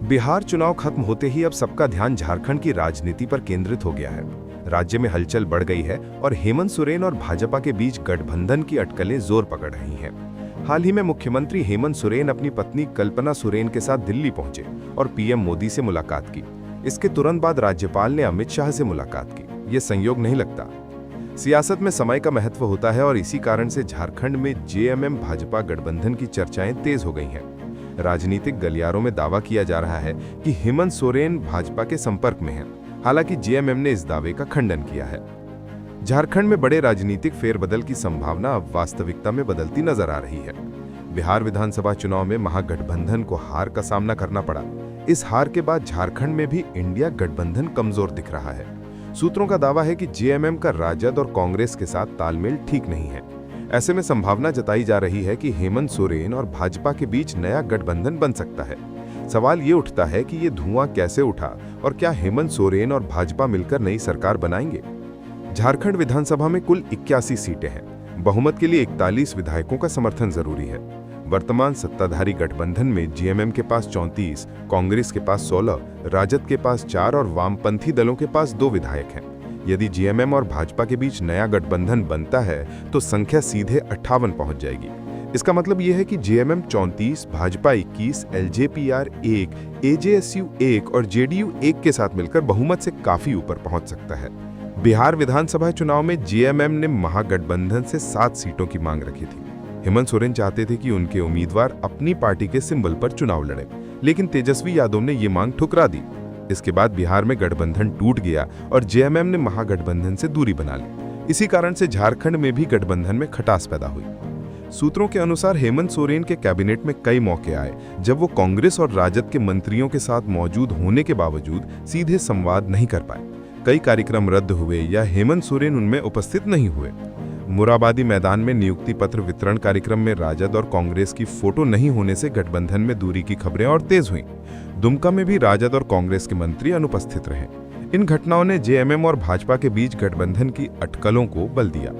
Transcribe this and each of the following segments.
बिहार चुनाव खत्म होते ही अब सबका ध्यान झारखंड की राजनीति पर केंद्रित हो गया है। राज्य में हलचल बढ़ गई है और हेमंत सोरेन और भाजपा के बीच गठबंधन की अटकलें जोर पकड़ रही हैं। हाल ही में मुख्यमंत्री हेमंत सोरेन अपनी पत्नी कल्पना सोरेन के साथ दिल्ली पहुंचे और पीएम मोदी से मुलाकात की। इसके तुरंत बाद राज्यपाल ने अमित शाह से मुलाकात की। ये संयोग नहीं लगता। सियासत में समय का महत्व होता है और इसी कारण से झारखंड में जेएमएम भाजपा गठबंधन की चर्चाएं तेज हो गई हैं। राजनीतिक गलियारों में दावा किया जा रहा है कि हेमंत सोरेन भाजपा के संपर्क में हैं। हालांकि जेएमएम ने इस दावे का खंडन किया है। झारखंड में बड़े राजनीतिक फेरबदल की संभावना अब वास्तविकता में बदलती नजर आ रही है। बिहार विधानसभा चुनाव में महागठबंधन को हार का सामना करना पड़ा। इस हार के बाद झारखंड में भी इंडिया गठबंधन कमजोर दिख रहा है। सूत्रों का दावा है कि जेएमएम का राजद और कांग्रेस के साथ तालमेल ठीक नहीं है। ऐसे में संभावना जताई जा रही है कि हेमंत सोरेन और भाजपा के बीच नया गठबंधन बन सकता है। सवाल ये उठता है कि ये धुआं कैसे उठा और क्या हेमंत सोरेन और भाजपा मिलकर नई सरकार बनाएंगे। झारखंड विधानसभा में कुल 81 सीटें हैं। बहुमत के लिए 41 विधायकों का समर्थन जरूरी है। वर्तमान सत्ताधारी गठबंधन में जेएमएम के पास 34, कांग्रेस के पास 16, राजद के पास 4 और वामपंथी दलों के पास 2 विधायक हैं। यदि जेएमएम और भाजपा के बीच नया गठबंधन बनता है तो संख्या सीधे 58 पहुंच जाएगी। इसका मतलब यह है कि जेएमएम 34, भाजपा 21, एलजेपीआर 1, एजेएसयू 1 और जेडीयू 1 के साथ मिलकर बहुमत से काफी ऊपर पहुंच सकता है। बिहार विधानसभा चुनाव में जेएमएम ने महागठबंधन से 7 सीटों की मांग रखी थी। हेमंत सोरेन चाहते थे कि उनके उम्मीदवार अपनी पार्टी के सिंबल पर चुनाव लड़े, लेकिन तेजस्वी यादव ने ये मांग ठुकरा दी। इसके बाद बिहार में गठबंधन टूट गया और जेएमएम ने महागठबंधन से दूरी बना ली। इसी कारण से झारखंड में भी गठबंधन में खटास पैदा हुई। सूत्रों के अनुसार हेमंत सोरेन के कैबिनेट में कई मौके आए जब वो कांग्रेस और राजद के मंत्रियों के साथ मौजूद होने के बावजूद सीधे संवाद नहीं कर पाए। कई कार्यक्रम रद्द हुए या हेमंत सोरेन उनमें उपस्थित नहीं हुए। मुराबादी मैदान में नियुक्ति पत्र वितरण कार्यक्रम में राजद और कांग्रेस की फोटो नहीं होने से गठबंधन में दूरी की खबरें और तेज हुईं। दुमका में भी राजद और कांग्रेस के मंत्री अनुपस्थित रहे। इन घटनाओं ने जेएमएम और भाजपा के बीच गठबंधन की अटकलों को बल दिया।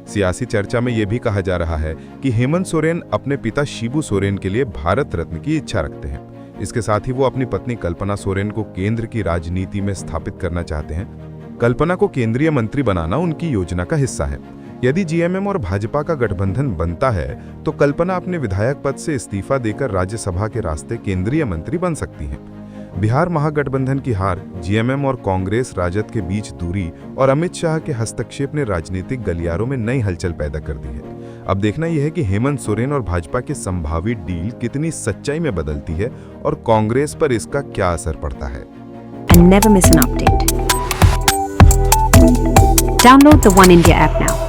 सियासी चर्चा में यह भी कहा जा रहा है कि हेमंत सोरेन अपने पिता शिबू सोरेन के लिए भारत रत्न की इच्छा रखते हैं। इसके साथ ही वो अपनी पत्नी कल्पना सोरेन को केंद्र की राजनीति में स्थापित करना चाहते हैं। कल्पना को केंद्रीय मंत्री बनाना उनकी योजना का हिस्सा है। यदि जेएमएम और भाजपा का गठबंधन बनता है तो कल्पना अपने विधायक पद से इस्तीफा देकर राज्यसभा के रास्ते केंद्रीय मंत्री बन सकती हैं। बिहार महागठबंधन की हार, जेएमएम और कांग्रेस राजद के बीच दूरी और अमित शाह के हस्तक्षेप ने राजनीतिक गलियारों में नई हलचल पैदा कर दी है। अब देखना यह है कि हेमंत सोरेन और भाजपा की संभावित डील कितनी सच्चाई में बदलती है और कांग्रेस पर इसका क्या असर पड़ता है। And never miss an update. Download the One India app now.